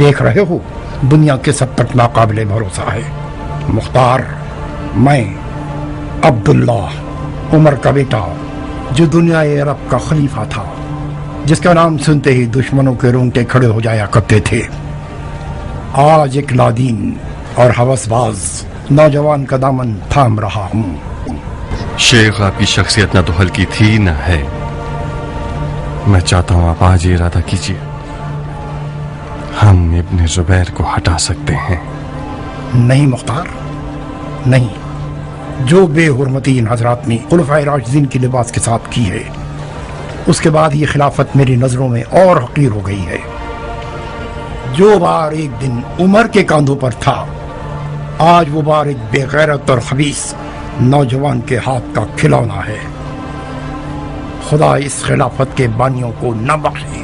دیکھ رہے ہو دنیا کے سب تک ناقابل بھروسہ ہے۔ مختار، میں عبداللہ عمر کا بیٹا، جو دنیا عرب کا خلیفہ تھا، جس کا نام سنتے ہی دشمنوں کے رونگٹے کھڑے ہو جایا کرتے تھے، آج ایک نادین اور ہوس باز نوجوان کا دامن تھام رہا ہوں۔ شیخ، آپ کی شخصیت نہ تو ہلکی تھی نہ ہے۔ میں چاہتا ہوں آپ آج یہ ارادہ کیجیے، ہم ابن زبیر کو ہٹا سکتے ہیں۔ نہیں مختار، نہیں۔ جو بے حرمتی ان حضرات نے خلفائے راشدین کے لباس کے ساتھ کی ہے، اس کے بعد یہ خلافت میری نظروں میں اور حقیر ہو گئی ہے۔ جو بار ایک دن عمر کے کاندھوں پر تھا، آج وہ بار ایک بے غیرت اور خبیث نوجوان کے ہاتھ کا کھلونا ہے۔ خدا اس خلافت کے بانیوں کو نہ بخشے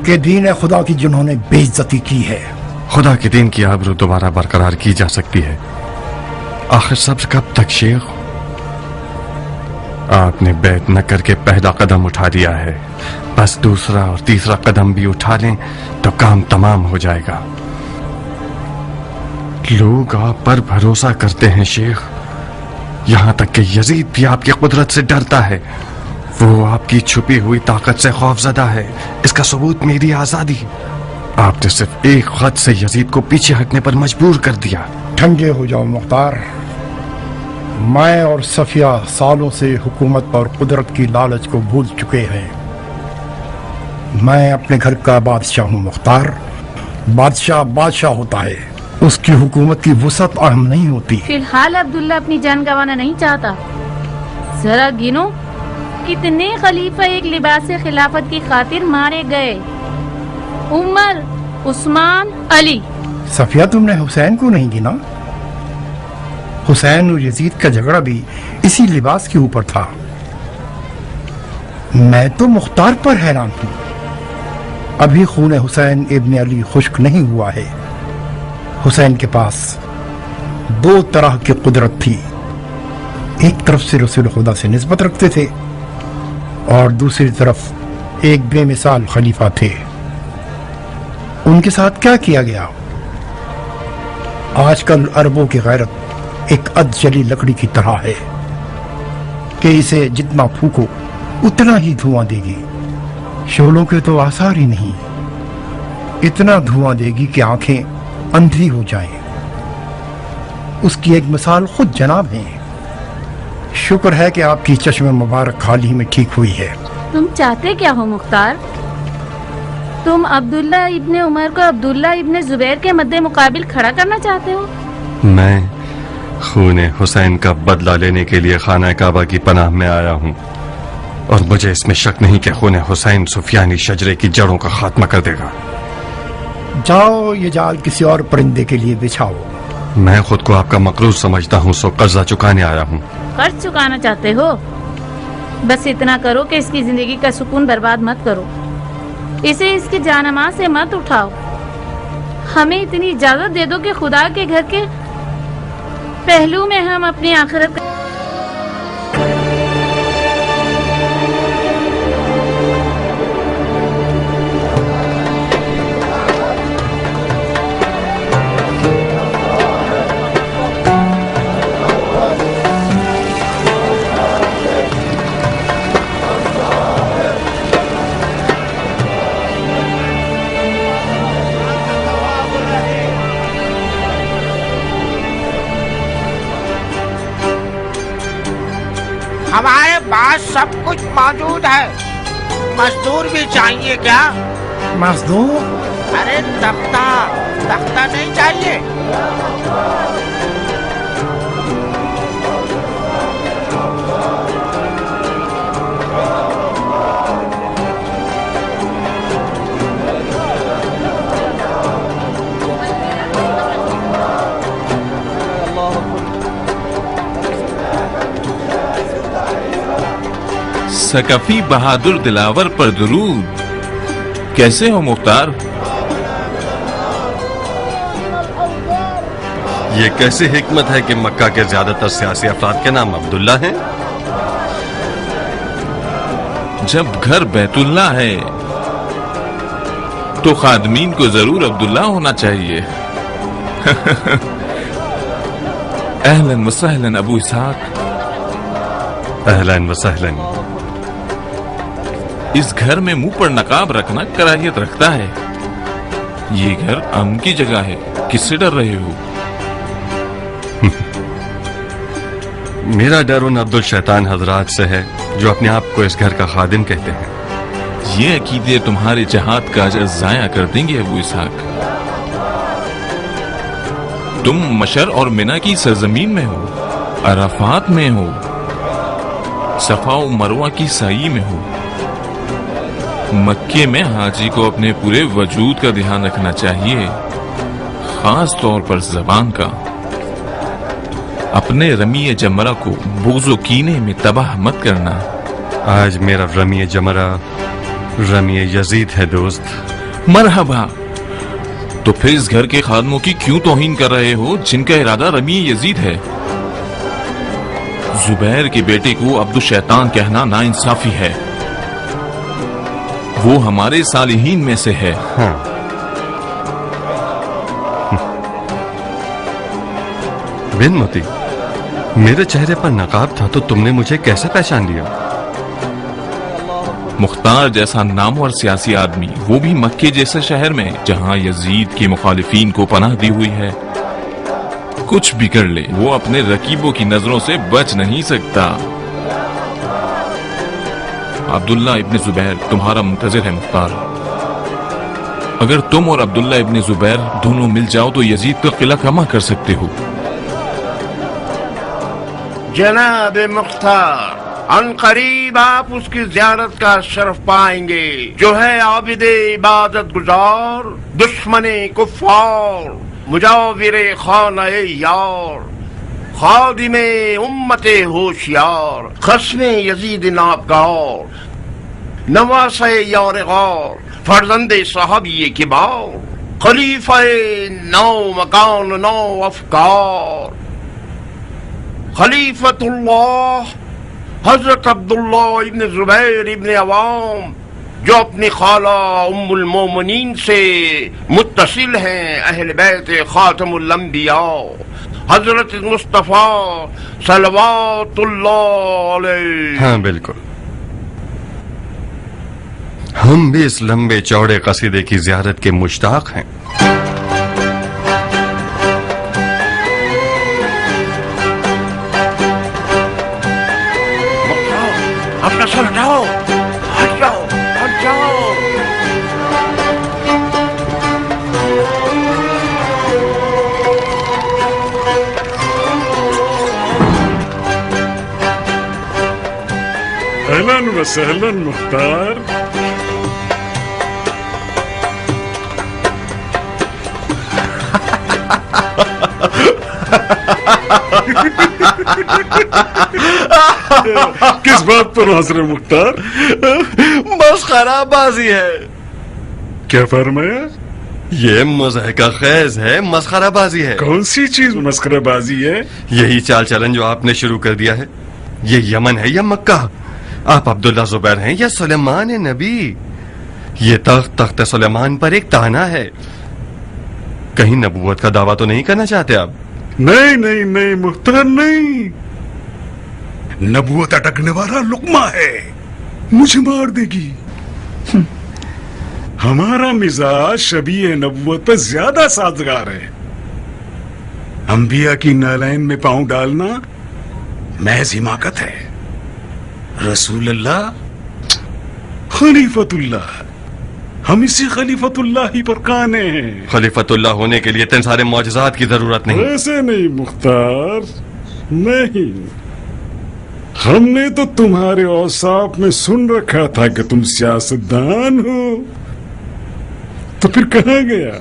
کہ دین خدا کی جنہوں نے بے عزتی کی ہے۔ خدا کے دین کی آبرو دوبارہ برقرار کی جا سکتی ہے، آخر صبر کب تک شیخ؟ آپ نے بیعت نہ کر کے پہلا قدم اٹھا دیا ہے، بس دوسرا اور تیسرا قدم بھی اٹھا لیں تو کام تمام ہو جائے گا۔ لوگ آپ پر بھروسہ کرتے ہیں شیخ، یہاں تک کہ یزید بھی آپ کی قدرت سے ڈرتا ہے۔ وہ آپ کی چھپی ہوئی طاقت سے خوف زدہ ہے، اس کا ثبوت میری آزادی۔ آپ نے صرف ایک خط سے یزید کو پیچھے ہٹنے پر مجبور کر دیا۔ ٹھنڈے ہو جاؤ مختار، میں اور صفیہ سالوں سے حکومت اور قدرت کی لالچ کو بھول چکے ہیں۔ میں اپنے گھر کا بادشاہ ہوں مختار۔ بادشاہ بادشاہ ہوتا ہے، اس کی حکومت کی وسعت اہم نہیں ہوتی۔ فی الحال عبداللہ اپنی جان گنوانا نہیں چاہتا۔ ذرا گنو کتنے خلیفہ ایک لباس خلافت کی خاطر مارے گئے؟ عمر، عثمان، علی۔ صفیہ، تم نے حسین کو نہیں گنا؟ حسین اور یزید کا جھگڑا بھی اسی لباس کے اوپر تھا۔ میں تو مختار پر حیران ہوں، ابھی خون حسین ابن علی خشک نہیں ہوا ہے۔ حسین کے پاس دو طرح کی قدرت تھی، ایک طرف سے رسول خدا سے نسبت رکھتے تھے اور دوسری طرف ایک بے مثال خلیفہ تھے۔ ان کے ساتھ کیا کیا گیا؟ آج کل عربوں کی غیرت ایک ادجلی لکڑی کی طرح ہے کہ اسے جتنا پھونکو اتنا ہی دھواں دے گی۔ شعلوں کے تو آثار ہی نہیں، اتنا دھواں دے گی کہ آنکھیں اندھی ہو جائیں۔ اس کی ایک مثال خود جناب ہیں۔ شکر ہے کہ آپ کی چشم مبارک حال ہی میں ٹھیک ہوئی ہے۔ تم چاہتے کیا ہو مختار؟ تم عبداللہ ابن عمر کو عبداللہ ابن زبیر کے مد مقابل کھڑا کرنا چاہتے ہو؟ میں خون حسین کا بدلہ لینے کے لیے خانہ کعبہ کی پناہ میں آیا ہوں، اور مجھے اس میں شک نہیں کہ خون حسین سفیانی شجرے کی جڑوں کا خاتمہ کر دے گا۔ جاؤ یہ جال کسی اور پرندے کے لیے بچھاؤ۔ میں خود کو آپ کا مقروض سمجھتا ہوں، سو قرضہ چکانے آیا ہوں۔ قرض چکانا چاہتے ہو؟ بس اتنا کرو کہ اس کی زندگی کا سکون برباد مت کرو، اسے اس کی جانماز سے مت اٹھاؤ۔ ہمیں اتنی اجازت دے دو کہ خدا کے گھر کے پہلو میں ہم اپنی آخرت کا ہمارے پاس سب کچھ موجود ہے، مزدور بھی چاہیے کیا؟ مزدور؟ ارے تختہ نہیں چاہیے؟ ثقفی بہادر دلاور پر درود۔ کیسے ہو مختار؟ یہ کیسی حکمت ہے کہ مکہ کے زیادہ تر سیاسی افراد کے نام عبداللہ ہیں؟ جب گھر بیت اللہ ہے तो खादमीन को जरूर अब्दुल्ला होना चाहिए। अहलन व सहलन अबू इसहाक। अहलन व सहलन। इस घर में मुंह पर नकाब रखना कराहियत रखता है। ये घर अमन की जगह है, किससे डर रहे हो? मेरा डर उन अब्दुल शैतान हजरात से है जो अपने आप को इस घर का खादिम कहते हैं। ये अकीदे तुम्हारे जहाद का अजर जाया कर देंगे अबू इसहाक। तुम मशर और मिना की सरजमीन में हो, अराफात में हो, सफा और मरवा की साई में हो। मक्के में हाजी को अपने पूरे वजूद का ध्यान रखना चाहिए, खास तौर पर जबान का। अपने रमी जमरा को बुग़्ज़ व कीने में तबाह मत करना। आज मेरा रमी जमरा रमी यजीद है दोस्त। मरहबा। तो फिर इस घर के खादमों की क्यों तौहीन कर रहे हो जिनका इरादा रमी यजीद है? जुबैर के बेटे को अब्दुल शैतान कहना नाइंसाफी है। वो हमारे सालिहीन में से है। हाँ। बिन मोती, मेरे चेहरे पर नकाब था तो तुमने मुझे कैसे पहचान लिया? मुख्तार जैसा नामवर सियासी आदमी, वो भी मक्के जैसे शहर में जहां यजीद के मुखालिफिन को पनाह दी हुई है। कुछ भी कर ले, वो अपने रकीबों की नजरों से बच नहीं सकता। अब्दुल्ला इब्न जुबैर तुम्हारा मुंतजिर है मुख्तार। अगर तुम और अब्दुल्ला इब्न जुबैर दोनों मिल जाओ तो यजीद का किला कमा कर सकते हो। जनाब मुख्तार, अनकरीब आप उसकी ज़ियारत का शरफ पाएंगे जो है आबिदे इबादत गुजार, दुश्मने कुफ्फार, मुजाविरे खाने यार, खादिमे उम्मते होशियार, खस्मे यजीद नाबगार, नवासे यार गार, फर्जंदे साहबी किबार, खलीफे नौ मकान नौ अफकार, खलीफतुल्लाह हजरत अब्दुल्ला इब्न जुबैर इब्न अवाम, जो अपनी खाला उम्मुल मोमिनीन से मुत्तसिल हैं, अहल बैत खातमुल अंबिया हजरत मुस्तफा सल्लल्लाहु अलैहि। हाँ बिल्कुल, हम भी इस लंबे चौड़े कसीदे की ज़ियारत के मुश्ताक हैं। अपना सर हटाओ, हट जाओ, हट जाओ। अहलन व सहलन मुख्तार। किस बात पर हंस रहे मुख्तार? मस्खरा बाजी है। क्या फरमाया? ये मज़ाहिका खेज है, मस्खरा बाजी है। कौन सी चीज मस्खराबाजी है? यही चाल चलन जो आपने शुरू कर दिया है। ये यमन है या मक्का? आप अब्दुल्ला जुबैर हैं या सुलेमान है नबी? ये तख्त सुलेमान पर एक ताना है। कहीं नबूवत का दावा तो नहीं करना चाहते आप? नहीं नहीं नहीं मुख्तार, नहीं। नबूवत अटकने वाला लुकमा है, मुझे मार देगी। हमारा मिजाज शबीह नबूवत पर ज्यादा साजगार है। अंबिया की नालैन में पांव डालना महज हिमाकत है। रसूलुल्लाह, खलीफतुल्लाह, हम इसी खलीफतुल्लाह ही पर काने हैं। खलीफतुल्लाह होने के लिए इतने सारे मौजज़ात की जरूरत नहीं। ऐसे नहीं मुख्तार, नहीं। हमने तो तुम्हारे औसाफ में सुन रखा था कि तुम सियासतदान हो, तो फिर कहाँ गया?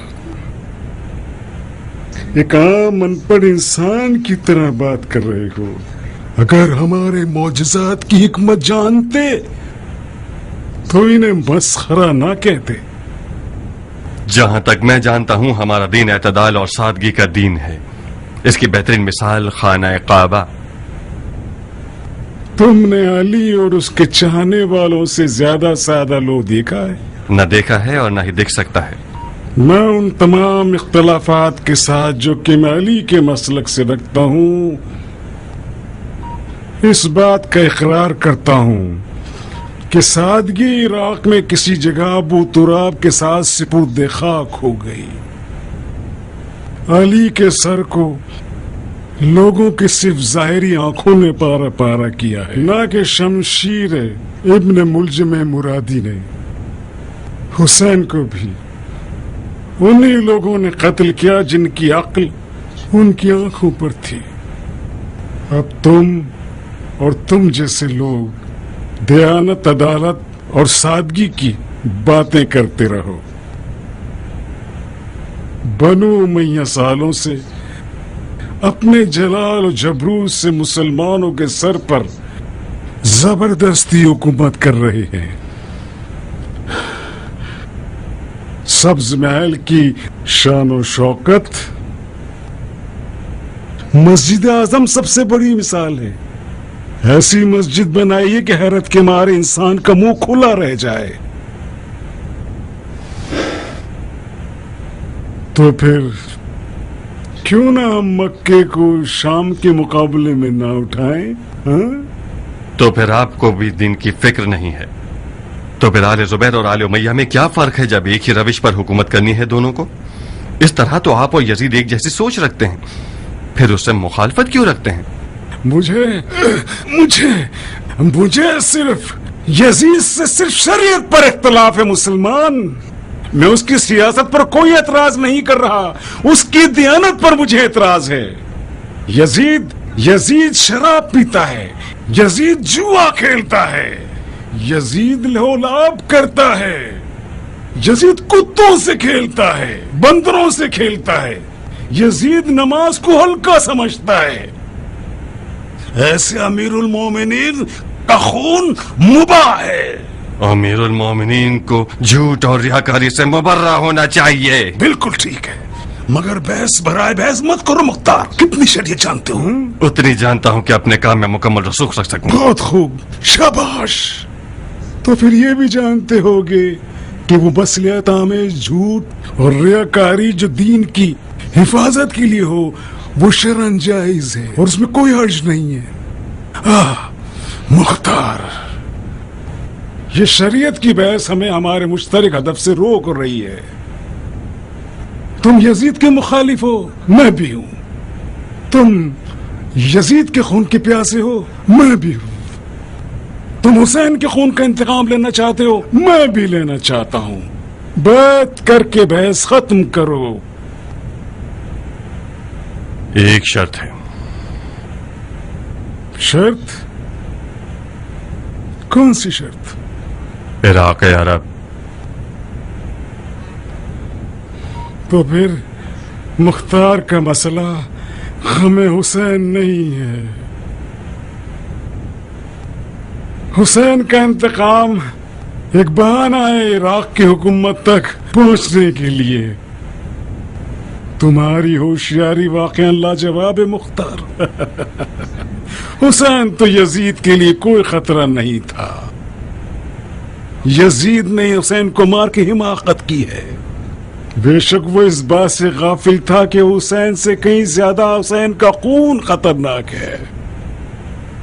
एक आम अनपढ़ इंसान की तरह बात कर रहे हो। अगर हमारे मौजज़ात की हिकमत जानते तो इन्हें मस्खरा ना कहते। जहां तक मैं जानता हूं हमारा दीन एतदाल और सादगी का दीन है। इसकी बेहतरीन मिसाल खाना काबा। तुमने अली और उसके चाहने वालों से ज्यादा सादा लोग देखा है? न देखा है और न ही दिख सकता है। मैं उन तमाम इख्तलाफात के साथ जो कि मैं अली के मसलक से रखता हूँ, इस बात का इकरार करता हूँ कि सादगी इराक में किसी जगह अबू तुराब के साथ सिपुर्द खाक हो गई। अली के सर को लोगों की सिर्फ जाहिरी आंखों ने पारा पारा किया है, ना कि शमशीर इब्न मुलजिम मुरादी ने। हुसैन को भी उन्हीं लोगों ने कत्ल किया जिनकी अक्ल उनकी आंखों पर थी। अब तुम और तुम जैसे लोग दयानत, अदालत और सादगी की बातें करते रहो। बनु उमैया सालों से अपने जलाल और जबरूत से मुसलमानों के सर पर जबरदस्ती हुकूमत कर रहे हैं। सब्ज महल की शान और शौकत मस्जिद आजम सबसे बड़ी मिसाल है। ऐसी मस्जिद बनाइए कि हैरत के मारे इंसान का मुंह खुला रह जाए। तो फिर क्यों ना हम मक्के को शाम के मुकाबले में ना उठाएं? तो फिर आपको भी दिन की फिक्र नहीं है। तो फिर आले जुबैर और आले उमैया में क्या फर्क है जब एक ही रविश पर हुकूमत करनी है दोनों को? इस तरह तो आप और यजीद एक जैसी सोच रखते हैं, फिर उससे मुखालफत क्यों रखते हैं? मुझे सिर्फ यजीद से सिर्फ शरीयत पर इख्तलाफ है मुसलमान। मैं उसकी सियासत पर कोई एतराज नहीं कर रहा, उसकी दियानत पर मुझे एतराज है। यजीद शराब पीता है, यजीद जुआ खेलता है, यजीद लहोलाब करता है, यजीद कुत्तों से खेलता है, बंदरों से खेलता है, यजीद नमाज को हल्का समझता है। ऐसे अमीरुल मोमिनीन का खून मुबाह है। अमीरुल मोमिनीन को झूठ और रियाकारी से मुबर्रा होना चाहिए। बिल्कुल ठीक है, मगर बहस भराए बहस मत करो मुख्तार। कितनी शरीयत जानते हो? उतनी जानता हूँ कि अपने काम में मुकम्मल रसूख रख सकूं। बहुत खूब, शाबाश। तो फिर ये भी जानते होगे कि वो मसलियत आमेज झूठ और रियाकारी जो दीन की हिफाजत के लिए हो वो शरअन जायज है और उसमें कोई हर्ज नहीं है। मुख्तार, ये शरीयत की बहस हमें हमारे मुश्तरक हदफ से रोक रही है। तुम यजीद के मुखालिफ हो, मैं भी हूं। तुम यजीद के खून के प्यासे हो, मैं भी हूं। तुम हुसैन के खून का इंतकाम लेना चाहते हो, मैं भी लेना चाहता हूं। बैठ करके बहस खत्म करो। एक शर्त है। शर्त? कौन सी शर्त? इराक अरब। तो फिर मुख्तार का मसला हमें हुसैन नहीं है। हुसैन का इंतकाम एक बहाना है इराक की हुकूमत तक पहुंचने के लिए। तुम्हारी होशियारी वाकई लाजवाब है मुख्तार। हुसैन तो यजीद के लिए कोई खतरा नहीं था। यजीद ने हुसैन को मार के हिमाकत की है। बेशक वो इस बात से गाफिल था कि हुसैन से कहीं ज्यादा हुसैन का खून खतरनाक है।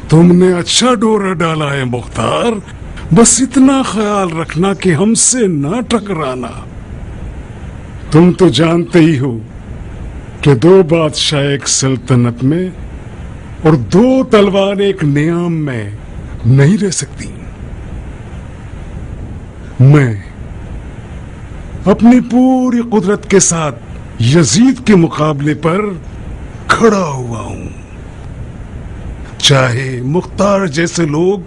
तुमने अच्छा डोरा डाला है मुख्तार, बस इतना ख्याल रखना कि हमसे ना टकराना। तुम तो जानते ही हो कि दो बादशाह एक सल्तनत में और दो तलवार एक नियाम में नहीं रह सकती। मैं अपनी पूरी कुदरत के साथ यजीद के मुकाबले पर खड़ा हुआ हूं, चाहे मुख्तार जैसे लोग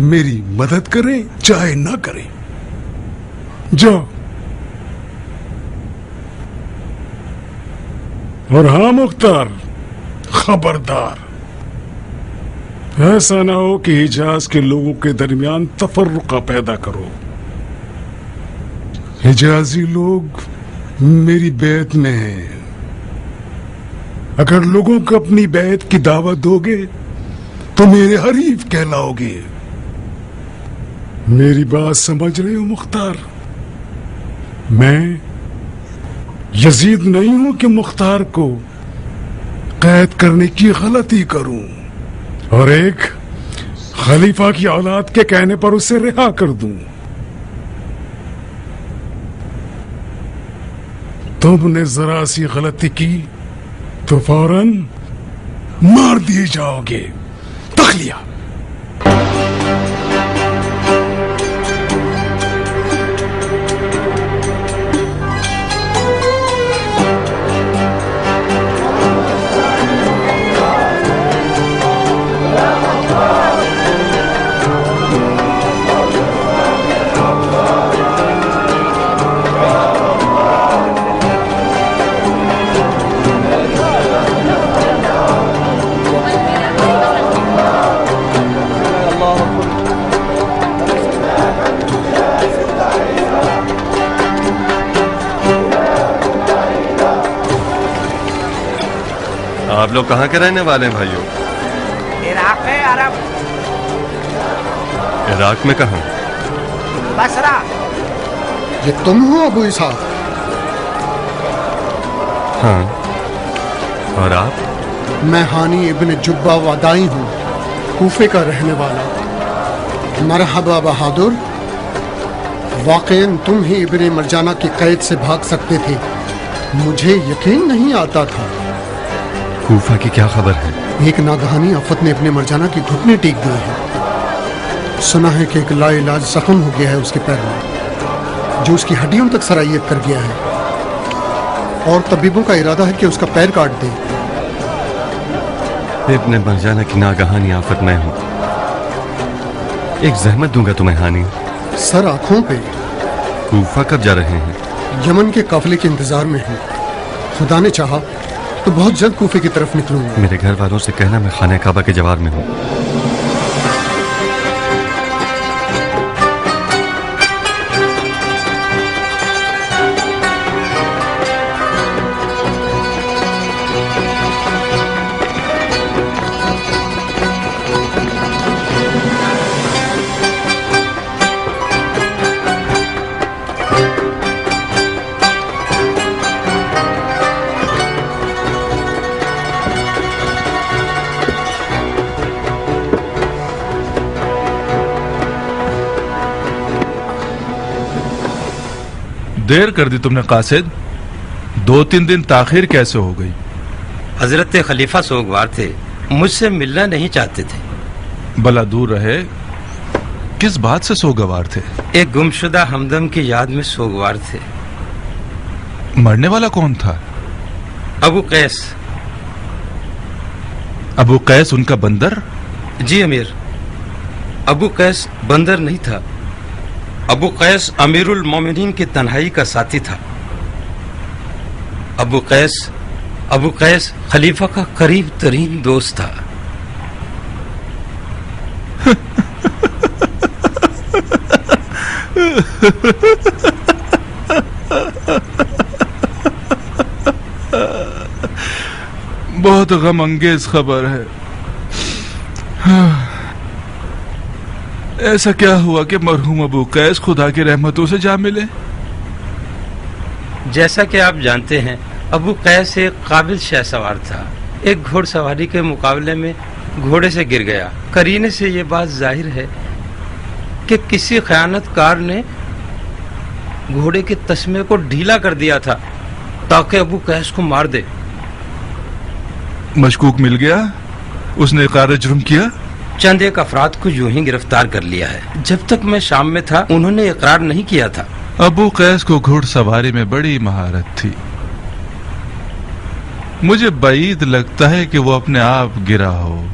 मेरी मदद करें चाहे ना करें। जाओ। और हाँ मुख्तार, खबरदार, ऐसा ना हो कि हिजाज के लोगों के दरमियान तफर्रुका पैदा करो। हिजाजी लोग मेरी बैत में हैं। अगर लोगों को अपनी बैत की दावत दोगे तो मेरे हरीफ कहलाओगे। میری بات سمجھ رہے ہو مختار؟ میں یزید نہیں ہوں کہ مختار کو قید کرنے کی غلطی کروں اور ایک خلیفہ کی اولاد کے کہنے پر اسے رہا کر دوں۔ تم نے ذرا سی غلطی کی تو فوراً مار دیے جاؤ گے۔ تخلیہ۔ آپ لوگ کہاں کے رہنے والے ہیں بھائیوں؟ عراق ہے عرب۔ عراق میں کہاں؟ بصرہ۔ یہ تم ہو ابو اسحاق؟ ہاں۔ اور آپ؟ میں ہانی ابن جبہ ودائی ہوں، کوفے کا رہنے والا۔ مرحبا بہادر، واقعاً تم ہی ابن مرجانہ کی قید سے بھاگ سکتے تھے، مجھے یقین نہیں آتا تھا۔ کوفہ کی کیا خبر ہے؟ ایک ناگہانی آفت نے ابن مرجانہ کی گھٹنے ٹیک دیے ہیں۔ سنا ہے کہ ایک لا علاج زخم ہو گیا ہے اس کے پیر میں، جو اس کی ہڈیوں تک سرائیت کر گیا ہے، اور طبیبوں کا ارادہ ہے کہ اس کا پیر کاٹ دیں۔ ابن مرجانہ کی ناگہانی آفت میں ہوں، ایک زحمت دوں گا تمہیں ہانی۔ سر آنکھوں پہ۔ کوفہ کب جا رہے ہیں؟ یمن کے قافلے کے انتظار میں ہوں، خدا نے چاہا تو بہت جلد کوفے کی طرف نکلوں گا۔ میرے گھر والوں سے کہنا میں خانہ کعبہ کے جوار میں ہوں۔ دیر کر دی تم نے قاصد، 2-3 دن تاخیر کیسے ہو گئی؟ حضرت خلیفہ سوگوار تھے، مجھ سے ملنا نہیں چاہتے تھے۔ بلا دور رہے، کس بات سے سوگوار تھے؟ ایک گمشدہ ہمدم کی یاد میں سوگوار تھے۔ مرنے والا کون تھا؟ ابو قیس۔ ابو قیس ان کا بندر؟ جی امیر، ابو قیس بندر نہیں تھا، ابو قیس امیر المومنین کی تنہائی کا ساتھی تھا۔ ابو قیس خلیفہ کا قریب ترین دوست تھا۔ بہت غم انگیز خبر ہے۔ ایسا کیا ہوا کہ مرحوم ابو قیس خدا کی رحمتوں سے جا ملے؟ جیسا کہ آپ جانتے ہیں، ابو قیس ایک قابل شہ سوار تھا۔ ایک گھوڑ سواری کے مقابلے میں گھوڑے سے گر گیا۔ قرینے سے یہ بات ظاہر ہے کہ کسی خیانت کار نے گھوڑے کے تسمے کو ڈھیلا کر دیا تھا تاکہ ابو قیس کو مار دے۔ مشکوک مل گیا؟ اس نے اقرار جرم کیا؟ چند ایک افراد کو یوں ہی گرفتار کر لیا ہے۔ جب تک میں شام میں تھا انہوں نے اقرار نہیں کیا تھا۔ ابو قیس کو گھوڑ سواری میں بڑی مہارت تھی، مجھے بعید لگتا ہے کہ وہ اپنے آپ گرا ہو۔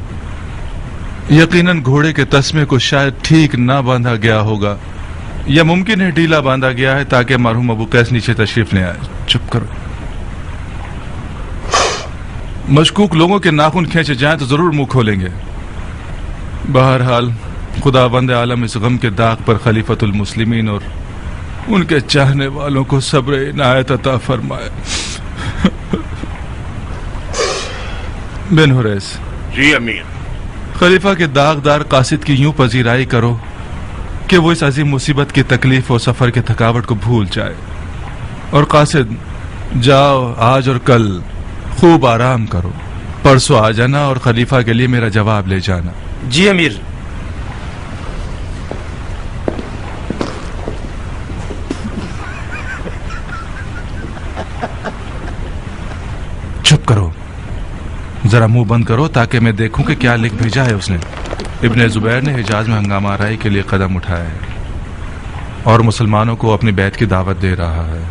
یقیناً گھوڑے کے تسمے کو شاید ٹھیک نہ باندھا گیا ہوگا، یا ممکن ہے ڈھیلا باندھا گیا ہے تاکہ مرحوم ابو قیس نیچے تشریف لے آئے۔ چپ کرو۔ مشکوک لوگوں کے ناخن کھینچے جائیں تو ضرور منہ کھولیں گے۔ بہرحال خدا بند عالم اس غم کے داغ پر خلیفۃ المسلمین اور ان کے چاہنے والوں کو صبر عنایت عطا فرمائے۔ بن حریث۔ جی امیر۔ خلیفہ کے داغدار قاصد کی یوں پذیرائی کرو कि वो इस अजीम मुसीबत की तकलीफ और सफर की थकावट को भूल जाए। और कासिद, जाओ आज और कल खूब आराम करो, परसों आ जाना और खलीफा के लिए मेरा जवाब ले जाना। जी अमीर। चुप करो, जरा मुंह बंद करो ताकि मैं देखूं कि क्या लिख भेजा है उसने। इब्ने जुबैर ने हिजाज में हंगामा आराई के लिए कदम उठाया है और मुसलमानों को अपनी बैत की दावत दे रहा है।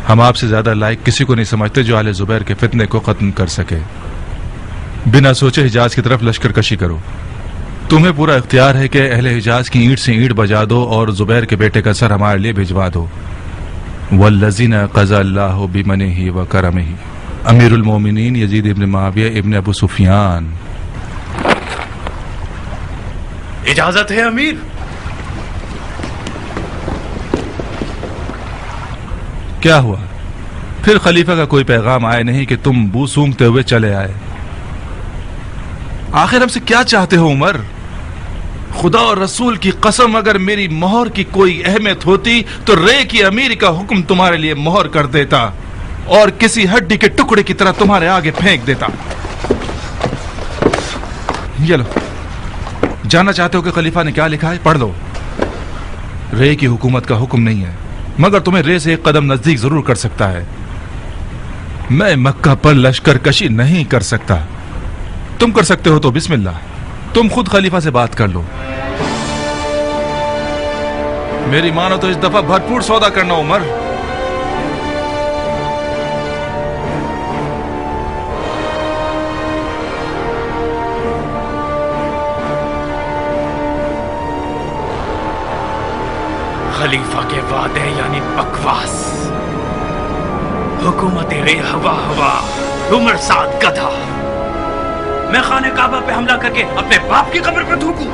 हम आपसे ज्यादा लायक किसी को नहीं समझते जो आले जुबैर के फितने को खत्म कर सके। बिना सोचे हिजाज की तरफ लश्कर कशी करो। तुम्हें पूरा इख्तियार है कि अहले हिजाज की ईंट से ईंट बजा दो और जुबैर के बेटे का सर हमारे लिए भिजवा दो। वल्लज़ीना क़ज़ा अल्लाहु बिमनिही व करमिही। अमीरुल मोमिनीन यजीद इब्न मुआविया इब्न अबू सुफियान। इजाजत है अमीर। क्या हुआ? फिर खलीफा का कोई पैगाम आया नहीं कि तुम बू सूंघते हुए चले आए? आखिर हमसे क्या चाहते हो उमर? खुदा और रसूल की कसम, अगर मेरी मोहर की कोई अहमियत होती तो रे की अमीर का हुक्म तुम्हारे लिए मोहर कर देता और किसी हड्डी के टुकड़े की तरह तुम्हारे आगे फेंक देता। ये लो, जानना चाहते हो कि खलीफा ने क्या लिखा है? पढ़ लो। रे की हुकूमत का हुक्म नहीं है, मगर तुम्हें रे से एक कदम नजदीक जरूर कर सकता है। मैं मक्का पर लश्कर कशी नहीं कर सकता। तुम कर सकते हो तो बिस्मिल्लाह, तुम खुद खलीफा से बात कर लो। मेरी मानो तो इस दफा भरपूर सौदा करना उमर। खलीफा के वादे यानी बकवास, हुकूमत रे हवा हवा, उमर साथ गधा। मैं खाने काबा पे हमला करके अपने बाप की कब्र पे थूकूं?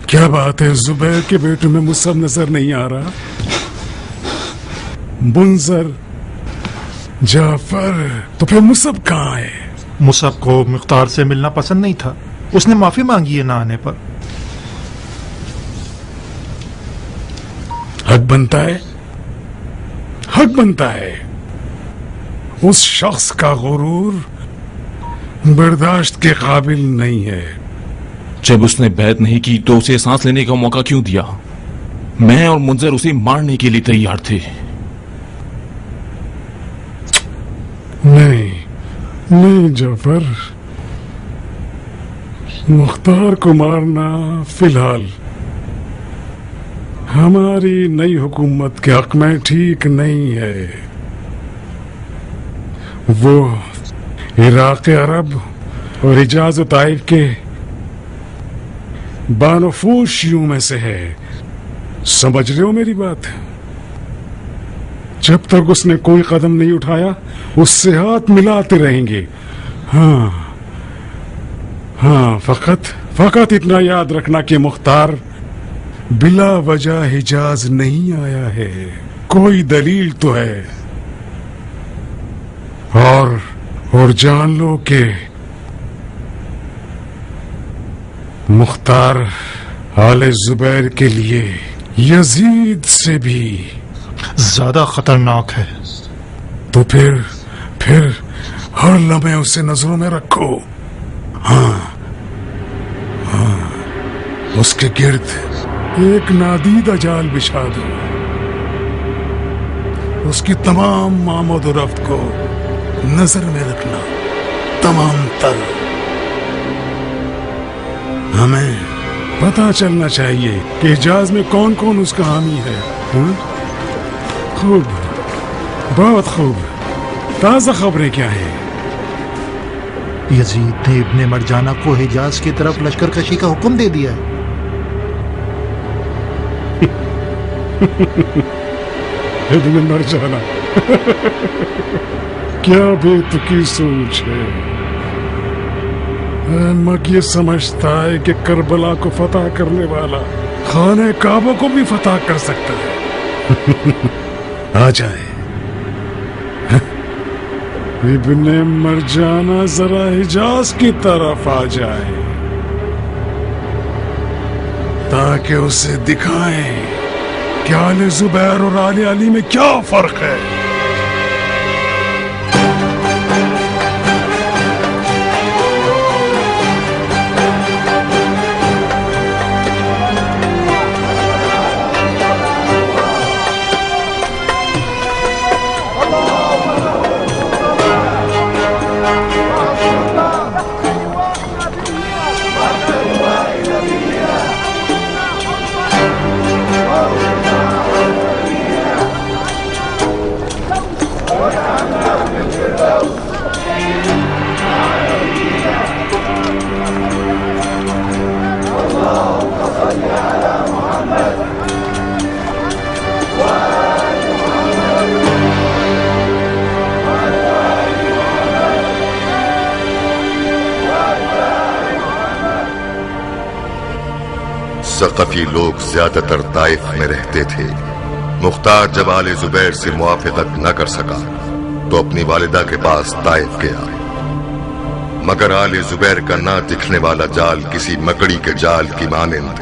क्या बात है, जुबैर के बेटे में मुसब नजर नहीं आ रहा? मुंजर, जाफर, तो फिर मुसब कहाँ है? मुसब को मुख्तार से मिलना पसंद नहीं था, उसने माफी मांगी है ना आने पर। हक बनता है, हक बनता है। उस शख्स का गुरूर बर्दाश्त के काबिल नहीं है। जब उसने बैत नहीं की तो उसे सांस लेने का मौका क्यों दिया? मैं और मुंजर उसे मारने के लिए तैयार थे। नहीं नहीं जाफर, मुख्तार को मारना फिलहाल हमारी नई हुकूमत के हक में ठीक नहीं है। वो इराक़ अरब और हिजाज ताइफ के बानफूशियों में से है। समझ रहे हो मेरी बात? जब तक उसने कोई कदम नहीं उठाया उससे हाथ मिलाते रहेंगे। हाँ हाँ, फकत इतना याद रखना कि मुख्तार बिला वजह हिजाज नहीं आया है, कोई दलील तो है। और जान लो कि मुख्तार आले जुबैर के लिए यजीद से भी ज्यादा खतरनाक है। तो फिर हर लम्हे उसे नजरों में रखो। हाँ, उसके गिर्द एक नादीदा जाल बिछा दो। उसकी तमाम आमद और रफ्त को नजर में रखना, तमाम तर। हमें पता चलना चाहिए कि हिजाज में कौन कौन उसका हामी है। खूब, बहुत खूब। ताजा खबरें क्या हैं? यजीद ने इब्ने मरजाना को हिजाज की तरफ लश्कर कशी का हुक्म दे दिया है। इब्ने मरजाना क्या बेतुकी सोच है। احمق یہ سمجھتا ہے کہ کربلا کو فتح کرنے والا خانہ کعبہ کو بھی فتح کر سکتا ہے۔ آ جائے ابن مرجانہ، ذرا حجاز کی طرف آ جائے تاکہ اسے دکھائیں کہ آل زبیر اور آل علی میں کیا فرق ہے۔ ثقفی لوگ زیادہ تر طائف میں رہتے تھے۔ مختار جب آل زبیر سے موافقت نہ کر سکا تو اپنی والدہ کے پاس طائف گیا، مگر آل زبیر کا نہ دکھنے والا جال کسی مکڑی کے جال کی مانند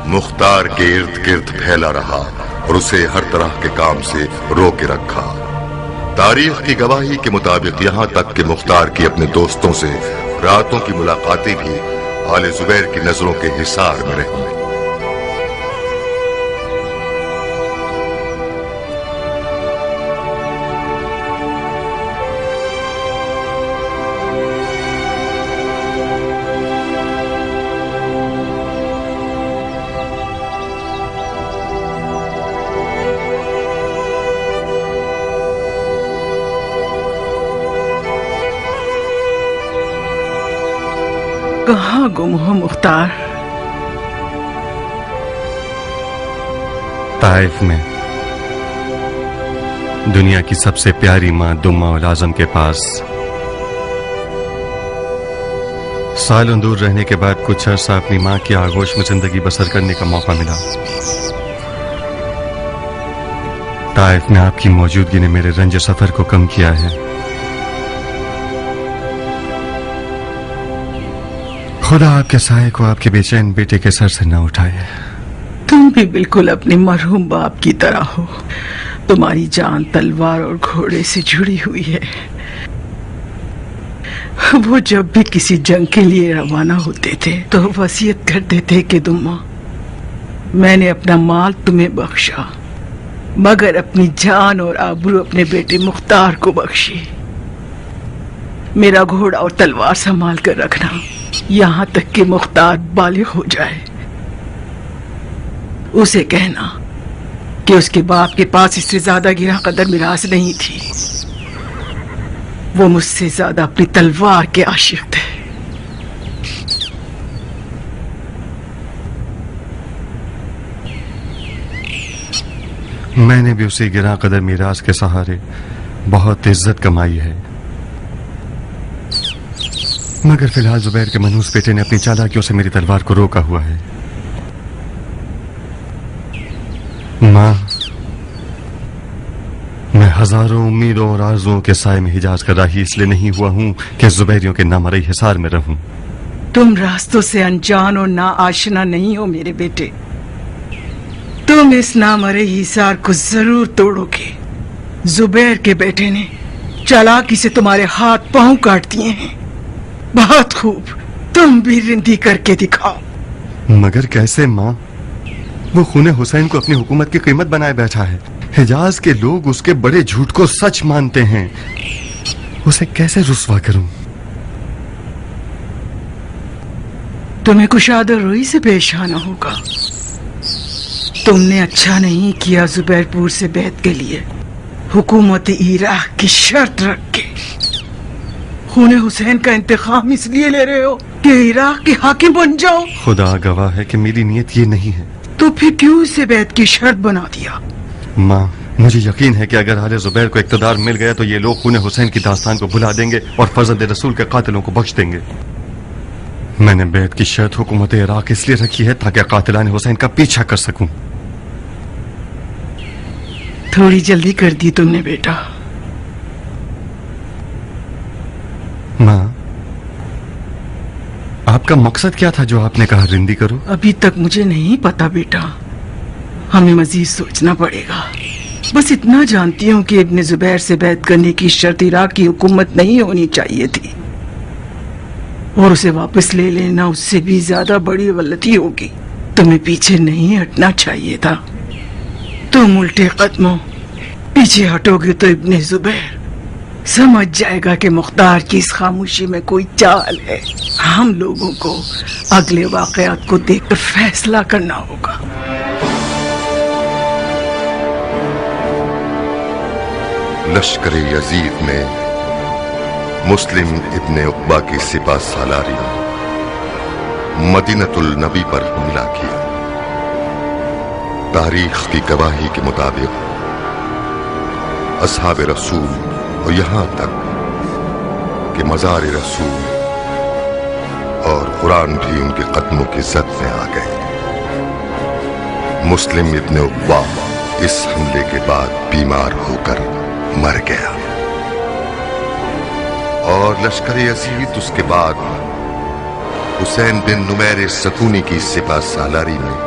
مختار کے ارد گرد پھیلا رہا اور اسے ہر طرح کے کام سے روکے رکھا۔ تاریخ کی گواہی کے مطابق یہاں تک کہ مختار کی اپنے دوستوں سے راتوں کی ملاقاتیں بھی آل زبیر کی نظروں کے حصار میں رہی۔ کہاں گم ہو مختار؟ طائف میں دنیا کی سب سے پیاری ماں دمہ الاعظم کے پاس سالوں دور رہنے کے بعد کچھ عرصہ اپنی ماں کی آغوش میں زندگی بسر کرنے کا موقع ملا۔ طائف میں آپ کی موجودگی نے میرے رنج سفر کو کم کیا ہے۔ خدا آپ کے سائے کو آپ کے بے چین بیٹے کے سر سے نہ اٹھائے۔ تم بھی بالکل اپنے مرحوم باپ کی طرح ہو، تمہاری جان تلوار اور گھوڑے سے جڑی ہوئی ہے۔ وہ جب بھی کسی جنگ کے لیے روانہ ہوتے تھے تو وصیت کرتے تھے کہ دمہ، میں نے اپنا مال تمہیں بخشا مگر اپنی جان اور آبرو اپنے بیٹے مختار کو بخشی۔ میرا گھوڑا اور تلوار سنبھال کر رکھنا یہاں تک کہ مختار بالغ ہو جائے۔ اسے کہنا کہ اس کے باپ کے پاس اس سے زیادہ گراں قدر میراث نہیں تھی، وہ مجھ سے زیادہ اپنی تلوار کے عاشق تھے۔ میں نے بھی اسی گراں قدر میراث کے سہارے بہت عزت کمائی ہے، مگر فی الحال زبیر کے منحوس بیٹے نے اپنی چالاکیوں سے میری تلوار کو روکا ہوا ہے۔ ماں، میں ہزاروں امیدوں اور آرزوؤں کے سائے میں حجاز کا راہی اس لیے نہیں ہوا ہوں کہ زبیریوں کے نامرئی حصار میں رہوں۔ تم راستوں سے انجان اور نا آشنا نہیں ہو میرے بیٹے، تم اس نامرئی حصار کو ضرور توڑو گے۔ زبیر کے بیٹے نے چالاکی سے تمہارے ہاتھ پاؤں کاٹ دیے ہیں، بہت خوب، تم بھی رندی کر کے دکھاؤ۔ مگر کیسے ماں؟ وہ خون حسین کو اپنی حکومت کی قیمت بنائے بیٹھا ہے۔ حجاز کے لوگ اس کے بڑے جھوٹ کو سچ مانتے ہیں، اسے کیسے رسوا کروں؟ تمہیں کشادہ روئی سے پیش آنا ہوگا۔ تم نے اچھا نہیں کیا زبیر پور سے بیعت کے لیے حکومت عراق کی شرط رکھ کے۔ خون حسین کا انتقام اس لیے لے رہے ہو کہ عراق کے حاکم بن جاؤ؟ خدا گواہ ہے کہ میری نیت یہ نہیں ہے۔ تو پھر کیوں اسے بیعت کی شرط بنا دیا؟ ماں، मुझे यकीन है कि अगर आले जुबैर को इक़्तिदार मिल गया तो ये लोग खून हुसैन की दास्तान को भुला देंगे और फर्जंद रसूल के कातिलों को बख्श देंगे। मैंने बैत की शर्त हुकूमत इराक इसलिए रखी है ताकि कातिलान हुसैन का पीछा कर सकूं। थोड़ी जल्दी कर दी तुमने बेटा। माँ, आपका मकसद क्या था जो आपने कहा रिंदी करो? अभी तक मुझे नहीं पता बेटा, हमें मजीद सोचना पड़ेगा। बस इतना जानती हूँ कि इब्न जुबैर से बैत करने की शर्त इराक की हुकूमत नहीं होनी चाहिए थी, और उसे वापस ले लेना उससे भी ज्यादा बड़ी गलती होगी। तुम्हें पीछे नहीं हटना चाहिए था। तुम उल्टे कदमों पीछे हटोगे तो इब्न जुबैर समझ जाएगा कि मुख्तार की इस खामोशी में कोई चाल है। हम लोगों को अगले वाकयात को देखकर फैसला करना होगा। लश्कर यजीद ने मुस्लिम इब्ने उक़बा की सिपा सालारी मदीनतुल नबी पर हमला किया। तारीख की गवाही के मुताबिक असहाब रसूल और यहां तक कि मज़ार रसूल और कुरान भी उनके कदमों की जद में आ गए। मुस्लिम इब्ने उक़बा इस हमले के बाद बीमार होकर मर गया और लश्कर यजीद उसके बाद हुसैन बिन नुमैर सकूनी की सिपा सालारी में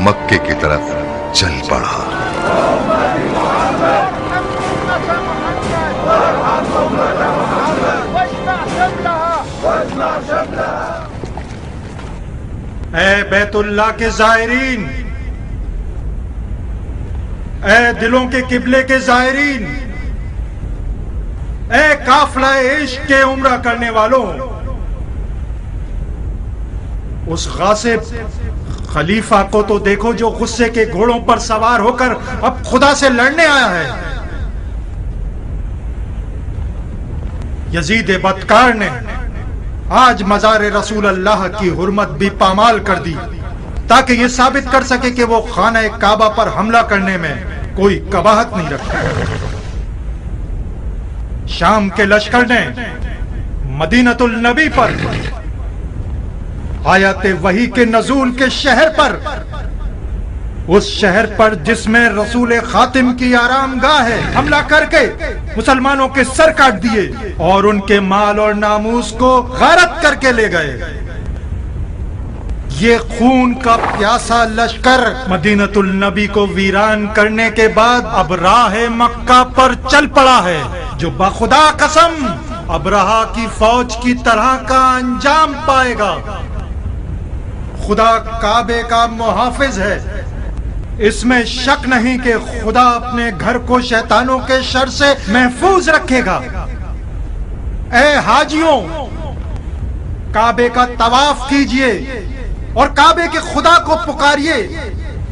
मक्के की तरफ चल पड़ा। ऐ बैतुल्लाह के ज़ायरीन, ऐ दिलों के किबले के ज़ायरीन, ऐ काफिला इश्क के उम्रा करने वालों, उस गासिब खलीफा को तो देखो जो गुस्से के घोड़ों पर सवार होकर अब खुदा से लड़ने आया है। यजीद बदकार ने आज मज़ार रसूल अल्लाह की हुर्मत भी पामाल कर दी ताकि ये साबित कर सके कि वो खाना काबा पर हमला करने में कोई कबाहत नहीं रखता। शाम के लश्कर ने मदीनतुल नबी पर, आयत वही के नजूल के शहर पर, उस शहर पर जिसमें रसूल खातिम की आरामगाह है, हमला करके मुसलमानों के सर काट दिए और उनके माल और नामूस को गारत करके ले गए। ये खून का प्यासा लश्कर मदीनतुल नबी को वीरान करने के बाद अब राह मक्का पर चल पड़ा है, जो बखुदा कसम अबरहा की फौज की तरह का अंजाम पाएगा। खुदा काबे का मुहाफिज है, इसमें शक नहीं कि खुदा अपने घर को शैतानों के शर से महफूज रखेगा। ऐ हाजियों, काबे का तवाफ कीजिए और काबे के खुदा को पुकारिए,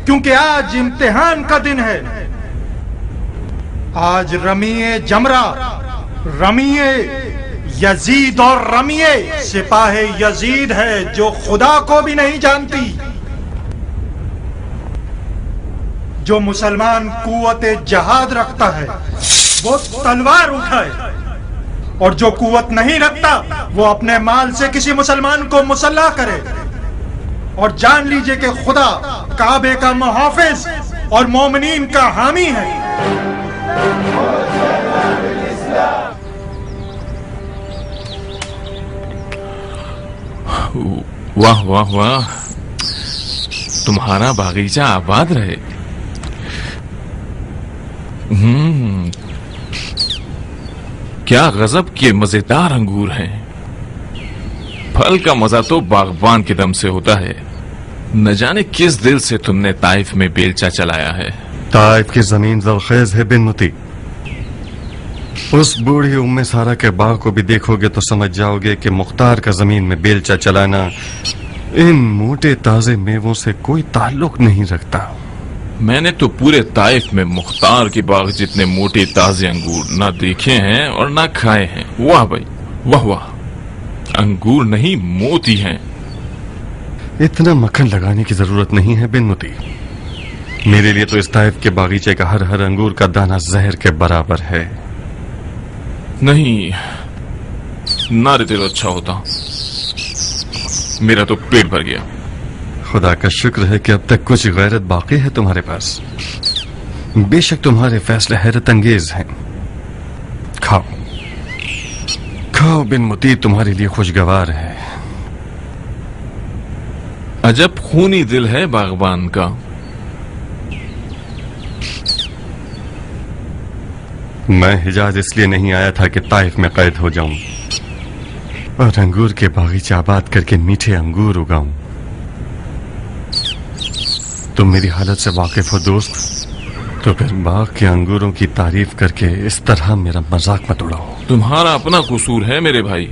क्योंकि आज इम्तिहान का दिन है। आज रमीए जमरा, रमीए यजीद और रमीए सिपाहे यजीद है जो खुदा को भी नहीं जानती। जो मुसलमान कुव्वते जहाद रखता है वो तलवार उठाए, और जो कुव्वत नहीं रखता वो अपने माल से किसी मुसलमान को मुसल्लह करे। और जान लीजिए कि खुदा काबे का मुहाफिज और मोमिनीन का हामी है। वाह वाह वाह, तुम्हारा बागीचा आबाद रहे। क्या गजब के मजेदार अंगूर हैं। फल का मजा तो बागबान के दम से होता है। न जाने किस दिल से तुमने ताइफ में बेलचा चलाया है। ताइफ की जमीन ज़रख़ेज़ है बिन मुती। उस बूढ़ी उम्मे सारा के बाग को भी देखोगे तो समझ जाओगे कि मुख्तार का जमीन में बेलचा चलाना इन मोटे ताजे मेवों से कोई ताल्लुक नहीं रखता। मैंने तो पूरे ताइफ में मुख्तार के बाग जितने मोटे ताजे अंगूर ना देखे हैं और ना खाए हैं। वाह भाई वाह वाह, अंगूर नहीं मोती हैं। इतना मक्खन लगाने की जरूरत नहीं है बिन मुती। मेरे लिए तो इस ताइफ के बागीचे का हर हर अंगूर का दाना जहर के बराबर है। नहीं, ना देते तो अच्छा होता, मेरा तो पेट भर गया। खुदा का शुक्र है कि अब तक कुछ गैरत बाकी है तुम्हारे पास। बेशक तुम्हारे फैसले हैरत अंगेज हैं। खाओ खाओ, बिन मुती तुम्हारे लिए खुशगवार है। अजब खूनी दिल है बागबान का। मैं हिजाज इसलिए नहीं आया था कि ताइफ में कैद हो जाऊं और अंगूर के बागीचे आबाद करके मीठे अंगूर उगाऊं। तुम मेरी हालत से वाकिफ हो दोस्त, तो फिर बाग के अंगूरों की तारीफ करके इस तरह मेरा मजाक मत उड़ाओ। तुम्हारा अपना कसूर है मेरे भाई।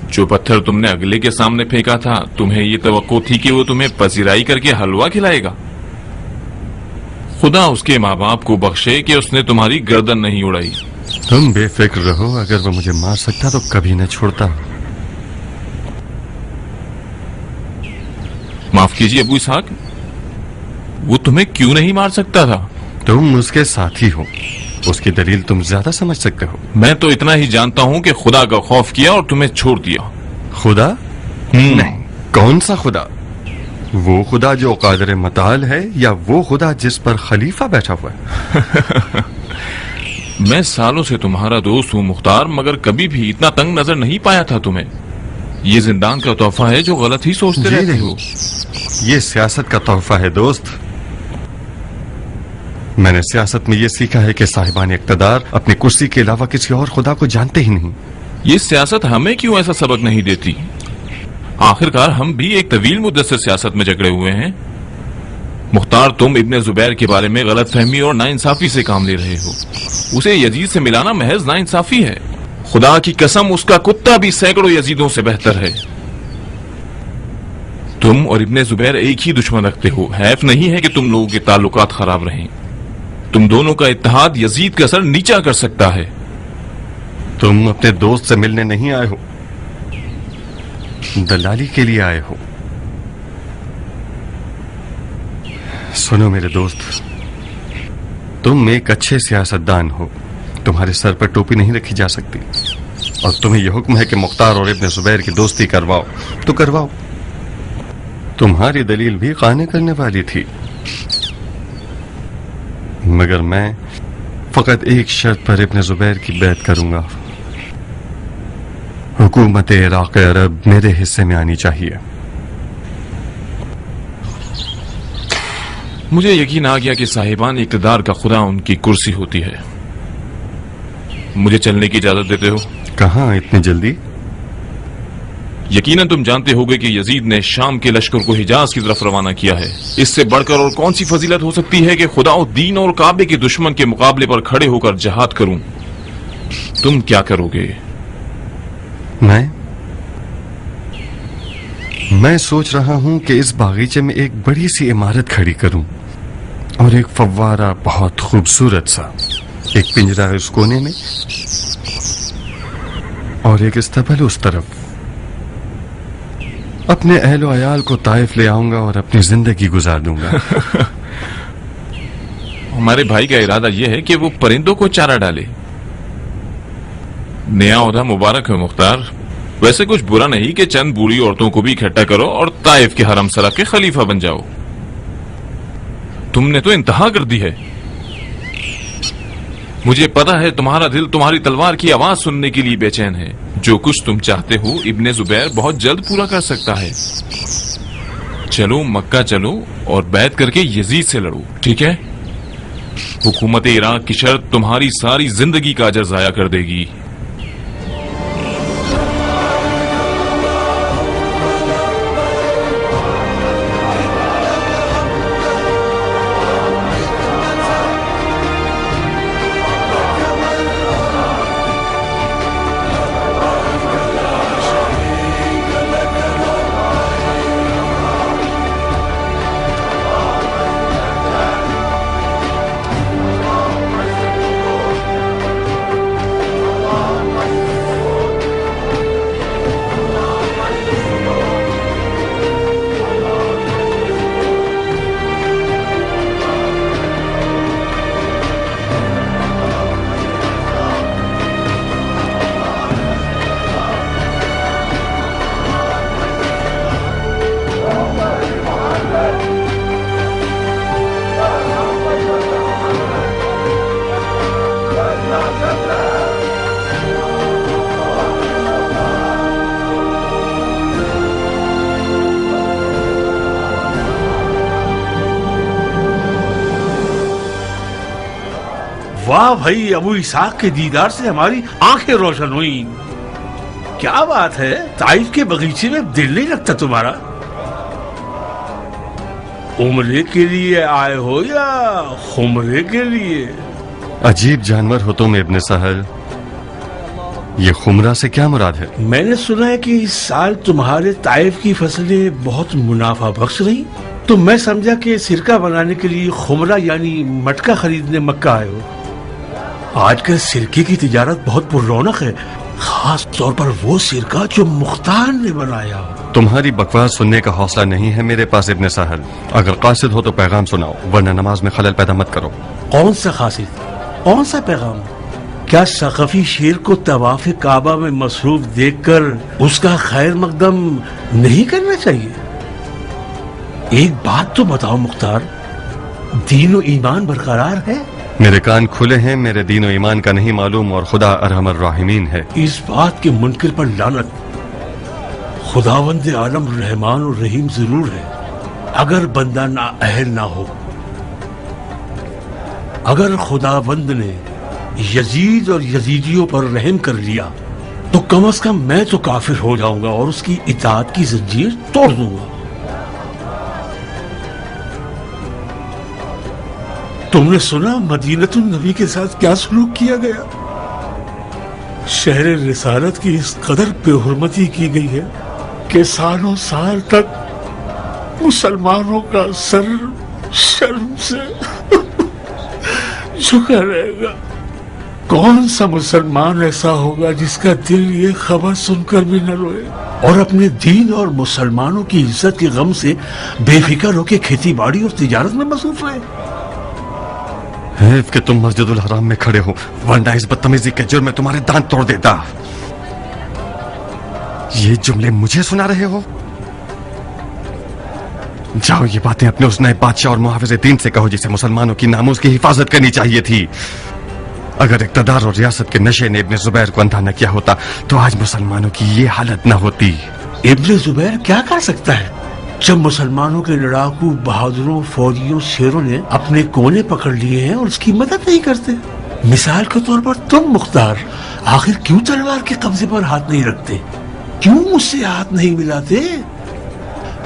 जो पत्थर तुमने अगले के सामने फेंका था, तुम्हें ये तवक्को थी कि वो तुम्हें पजीराई करके हलवा खिलाएगा। खुदा उसके माँ बाप को बख्शे कि उसने तुम्हारी गर्दन नहीं उड़ाई। तुम बेफिक्र रहो, अगर वो मुझे मार सकता तो कभी न छोड़ता। माफ कीजिए अबू इसहाक, वो तुम्हें क्यों नहीं मार सकता था? तुम उसके साथी हो, उसकी दलील तुम ज्यादा समझ सकते हो। मैं तो इतना ही जानता हूँ कि खुदा का खौफ किया और तुम्हें छोड़ दिया। खुदा? नहीं, कौन सा खुदा? वो खुदा जो कादिर मताल है, या वो खुदा जिस पर खलीफा बैठा हुआ है? मैं सालों से तुम्हारा दोस्त हूँ मुख्तार, मगर कभी भी इतना तंग नजर नहीं पाया था तुम्हें। ये जिंदान का तोहफा है जो गलत ही सोचते रहते हो। ये सियासत का तोहफा है दोस्त। मैंने सियासत में ये सीखा है कि साहिबान इक़्तिदार अपनी कुर्सी के अलावा किसी और खुदा को जानते ही नहीं। ये सियासत हमें क्यों ऐसा सबक नहीं देती? आखिरकार हम भी एक तवील मुद्दत से सियासत में जकड़े हुए हैं। मुख्तार, तुम इब्ने जुबैर के बारे में गलत फहमी और नाइंसाफी से काम ले रहे हो। उसे यजीद से मिलाना महज नाइंसाफी है। खुदा की कसम, उसका कुत्ता भी सैकड़ों यजीदों से बेहतर है। तुम और इब्ने जुबैर एक ही दुश्मन रखते हो। हैफ नहीं है कि तुम लोगों के ताल्लुकात खराब रहें। तुम दोनों का इत्तेहाद यजीद का सर नीचा कर सकता है। तुम अपने दोस्त से मिलने नहीं आए हो, दलाली के लिए आए हो। सुनो मेरे दोस्त, तुम एक अच्छे सियासतदान हो। तुम्हारे सर पर टोपी नहीं रखी जा सकती, और तुम्हें यह हुक्म है कि मुख्तार और इब्ने जुबैर की दोस्ती करवाओ तो करवाओ। तुम्हारी दलील भी काने करने वाली थी, मगर मैं फकत एक शर्त पर इब्ने जुबैर की बैत करूंगा। हुकूमत इराक़ अरब मेरे हिस्से में आनी चाहिए। मुझे यकीन आ गया कि साहिबान इक़्तिदार का खुदा उनकी कुर्सी होती है। मुझे चलने की इजाजत देते हो? कहाँ इतनी जल्दी? यकीनन तुम जानते होगे कि यजीद ने शाम के लश्कर को हिजाज की तरफ रवाना किया है। इससे बढ़कर और कौन सी फजीलत हो सकती है कि खुदा और दीन और काबे के दुश्मन के मुकाबले पर खड़े होकर जहाद करूं। तुम क्या करोगे? मैं सोच रहा हूं कि इस बागीचे में एक बड़ी सी इमारत खड़ी करूं, और एक फव्वारा बहुत खूबसूरत सा, एक पिंजरा उस कोने में और एक इस्तबल उस तरफ। अपने अहलो अयाल को ताइफ ले आऊंगा और अपनी जिंदगी गुजार दूंगा। हमारे भाई का इरादा यह है कि वो परिंदों को चारा डाले। नया ओहदा मुबारक है मुख्तार। वैसे कुछ बुरा नहीं कि चंद बूढ़ी औरतों को भी इकट्ठा करो और ताइफ के हरम सरा के खलीफा बन जाओ। तुमने तो इंतहा कर दी है। मुझे पता है तुम्हारा दिल तुम्हारी तलवार की आवाज सुनने के लिए बेचैन है। जो कुछ तुम चाहते हो इब्ने जुबैर बहुत जल्द पूरा कर सकता है। चलो मक्का चलो और बैत करके यजीद से लड़ो, ठीक है? हुकूमत इराक की शर्त तुम्हारी सारी जिंदगी का अजर जाया कर देगी। वाह भाई, अबू इसाक के दीदार से हमारी आंखें रोशन हुई। क्या बात है, ताइफ के बगीचे में दिल नहीं लगता तुम्हारा? उम्रे के लिए आए हो या खुमरे के लिए? अजीब जानवर हो तुम इब्न सहल। ये खुमरा से क्या मुराद है? मैंने सुना है कि इस साल तुम्हारे ताइफ की फसलें बहुत मुनाफा बख्श रही, तो मैं समझा कि सिरका बनाने के लिए खुमरा यानी मटका खरीदने मक्का आए हो। आजकल सिरके की तिजारत बहुत पुररौनक है, खास तौर पर वो सिरका जो मुख्तार ने बनाया। तुम्हारी बकवास सुनने का हौसला नहीं है मेरे पास इब्न सहल। अगर कासिद हो तो पैगाम सुनाओ, वरना नमाज में खलल पैदा मत करो। कौन सा कासिद, कौन सा पैगाम? क्या सक़फ़ी शेर को तवाफ़ काबा में मसरूफ देखकर उसका खैर मकदम नहीं करना चाहिए? एक बात तो बताओ मुख्तार, दीन और ईमान बरकरार है? मेरे कान खुले हैं, मेरे दीन और ईमान का नहीं मालूम, और खुदा अरहमर राहिमीन है। इस बात के मुनकिर पर लानत। खुदावंद आलम रहमान और रहीम जरूर है, अगर बंदा ना अहल ना हो। अगर खुदावंद ने यजीद और यजीदियों पर रहम कर लिया तो कम से कम मैं तो काफिर हो जाऊंगा और उसकी इताअत की जंजीर तोड़ दूंगा। तुमने सुना मदीनतुन नबी के साथ क्या सलूक किया गया? शहर रिसालत की इस कदर बेहुरमती की गई है कि सालों साल तक मुसलमानों का सर शर्म से झुका रहेगा। कौन सा मुसलमान ऐसा होगा जिसका दिल ये खबर सुनकर भी न रोए और अपने दीन और मुसलमानों की इज्जत के गम से बेफिक्र होकर खेती बाड़ी और तिजारत में मसरूफ रहे? है कि तुम मस्जिदुल हराम में खड़े हो, वरना इस बदतमीजी के जुर्म में तुम्हारे दांत तोड़ देता। ये जुमले मुझे सुना रहे हो? जाओ ये बातें अपने उस नए बादशाह और मुहाफिज़े दीन से कहो जिसे मुसलमानों की नामूस की हिफाजत करनी चाहिए थी। अगर इक़्तिदार और रियासत के नशे ने इब्न जुबैर को अंधा न किया होता तो आज मुसलमानों की ये हालत न होती। इब्न जुबैर क्या कर सकता है जब मुसलमानों के लड़ाकू बहादुरों फौजियों शेरों ने अपने कोने पकड़ लिए हैं और उसकी मदद नहीं करते? मिसाल के तौर पर तुम मुख्तार, आखिर क्यों तलवार के कब्जे पर हाथ नहीं रखते? क्यों मुझसे हाथ नहीं मिलाते?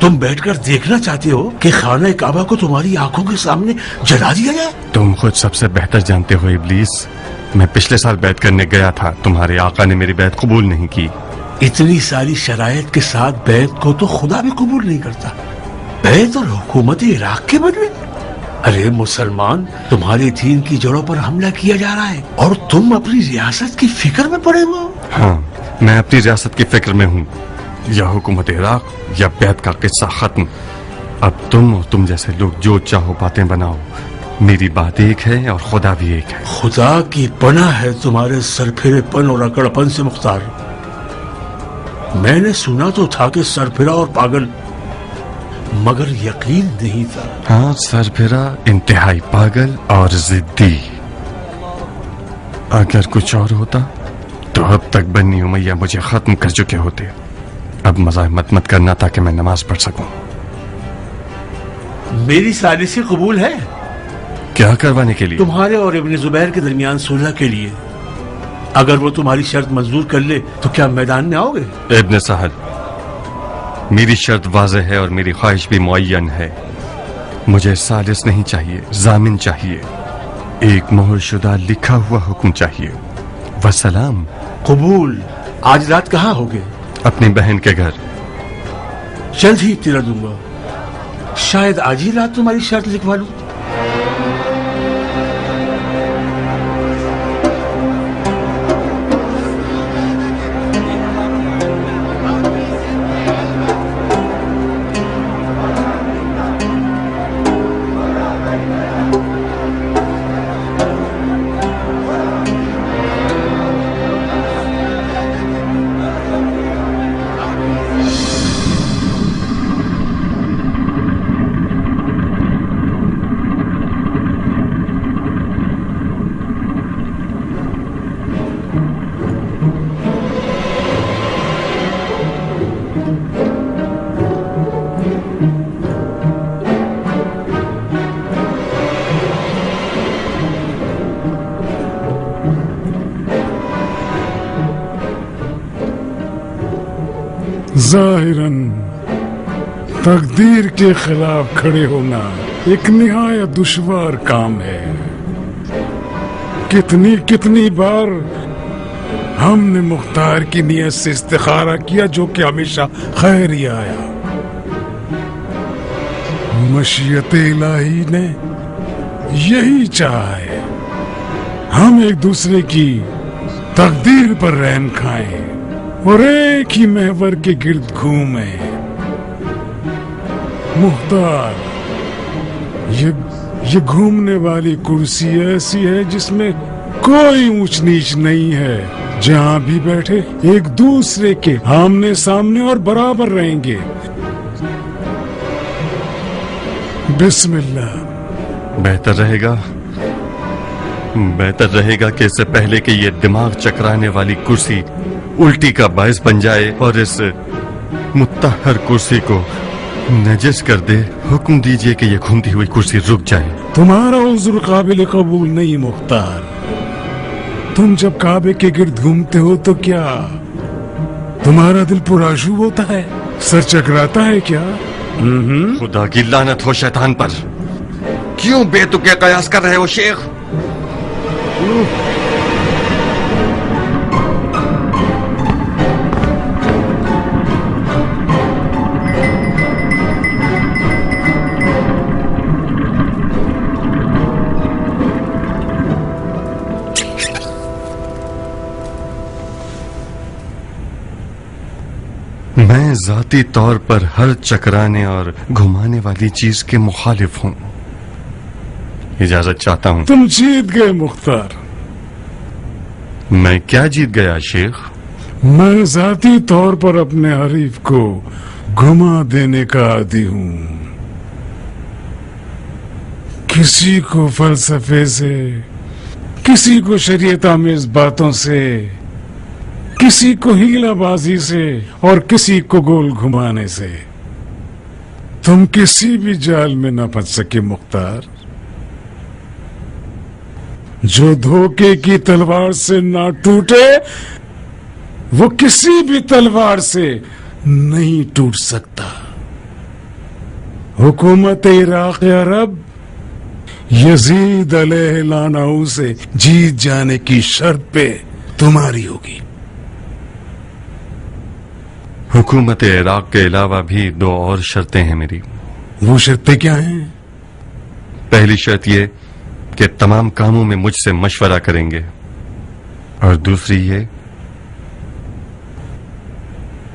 तुम बैठकर देखना चाहते हो कि खाना काबा को तुम्हारी आंखों के सामने जला दिया जाए? तुम खुद सबसे बेहतर जानते हो इब्लीस, मैं पिछले साल बैत करने गया था, तुम्हारे आका ने मेरी बैत कबूल नहीं की। इतनी सारी शराइत के साथ बैत को तो खुदा भी कबूल नहीं करता, बैत और हुकूमत इराक के बदले। अरे मुसलमान, तुम्हारे दीन की जड़ों पर हमला किया जा रहा है और तुम अपनी रियासत की फिक्र में पड़े हुए हो। हाँ, मैं अपनी रियासत की फिक्र में हूँ। या हुकूमत इराक या बैत का किस्सा खत्म। अब तुम और तुम जैसे लोग जो चाहो बातें बनाओ, मेरी बात एक है और खुदा भी एक है। खुदा की पनाह है तुम्हारे सरफिरेपन और अकड़पन से मुख्तार। मैंने सुना तो था कि सरफिरा और पागल, मगर यकीन नहीं था। हाँ, सरफिरा, इंतहाई पागल और जिद्दी। अगर कुछ और होता तो अब तक बनी उमैया मुझे खत्म कर चुके होते। अब मजाहमत मत करना ताकि मैं नमाज पढ़ सकूं। मेरी सालिसी कबूल है। क्या करवाने के लिए? तुम्हारे और इब्न जुबैर के दरमियान सुलह के लिए। अगर वो तुम्हारी शर्त मंजूर कर ले तो क्या मैदान में आओगे? इब्न सहल, मेरी शर्त वाज़ेह है और मेरी ख्वाहिश भी मुअय्यन है। मुझे सालिस नहीं चाहिए, जामिन चाहिए। एक मोहरशुदा लिखा हुआ हुक्म चाहिए। वसलाम। कबूल। आज रात कहाँ होगे? अपनी बहन के घर। जल्द ही इत्तला दूंगा। शायद आज ही रात तुम्हारी शर्त लिखवा लूं। ظاہراً تقدیر کے خلاف کھڑے ہونا ایک نہایت دشوار کام ہے. کتنی بار ہم نے مختار کی نیت سے استخارہ کیا جو کہ ہمیشہ خیر ہی آیا. مشیت الہی نے یہی چاہا ہے ہم ایک دوسرے کی تقدیر پر رحم کھائیں اور ایک ہی محور کے گرد گھومیں. مختار، یہ گھومنے والی کرسی ایسی ہے جس میں کوئی اونچ نیچ نہیں ہے. جہاں بھی بیٹھے ایک دوسرے کے آمنے سامنے اور برابر رہیں گے. بسم اللہ. بہتر رہے گا کہ اس سے پہلے کہ یہ دماغ چکرانے والی کرسی الٹی کا باعث بن جائے اور اس متطہر کرسی کو نجس کر دے، حکم دیجئے کہ یہ گھومتی ہوئی کرسی رک جائے. تمہارا عذر قابل قبول نہیں مختار. تم جب کعبے کے گرد گھومتے ہو تو کیا تمہارا دل پرآشوب ہوتا ہے؟ سر چکراتا ہے کیا؟ خدا کی لعنت ہو شیطان پر. کیوں بے تکے قیاس کر رہے ہو شیخ؟ میں ذاتی طور پر ہر چکرانے اور گھمانے والی چیز کے مخالف ہوں. اجازت چاہتا ہوں. تم جیت گئے مختار. میں کیا جیت گیا شیخ؟ میں ذاتی طور پر اپنے حریف کو گھما دینے کا عادی ہوں. کسی کو فلسفے سے، کسی کو شریعت آمیز باتوں سے، کسی کو ہیلا بازی سے اور کسی کو گول گھمانے سے. تم کسی بھی جال میں نہ پھنس سکے مختار. جو دھوکے کی تلوار سے نہ ٹوٹے وہ کسی بھی تلوار سے نہیں ٹوٹ سکتا. حکومت عراق عرب یزید علیہ لعنہ سے جیت جانے کی شرط پہ تمہاری ہوگی. حکومت عراق کے علاوہ بھی 2 اور شرطیں ہیں میری. وہ شرطیں کیا ہیں؟ پہلی شرط یہ کہ تمام کاموں میں مجھ سے مشورہ کریں گے، اور دوسری یہ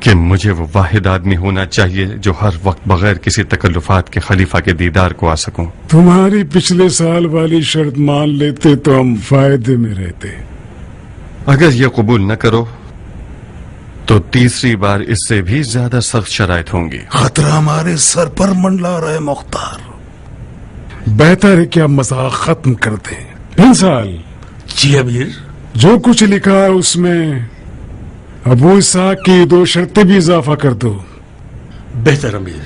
کہ مجھے وہ واحد آدمی ہونا چاہیے جو ہر وقت بغیر کسی تکلفات کے خلیفہ کے دیدار کو آ سکوں. تمہاری پچھلے سال والی شرط مان لیتے تو ہم فائدے میں رہتے. اگر یہ قبول نہ کرو تو تیسری بار اس سے بھی زیادہ سخت شرائط ہوں گی. خطرہ ہمارے سر پر منڈلا رہے مختار. بہتر ہے کہ ہم مذاق ختم کر دیں. انسال جی امیر. جو کچھ لکھا ہے اس میں ابو اسحاق کی 2 شرطیں بھی اضافہ کر دو. بہتر امیر.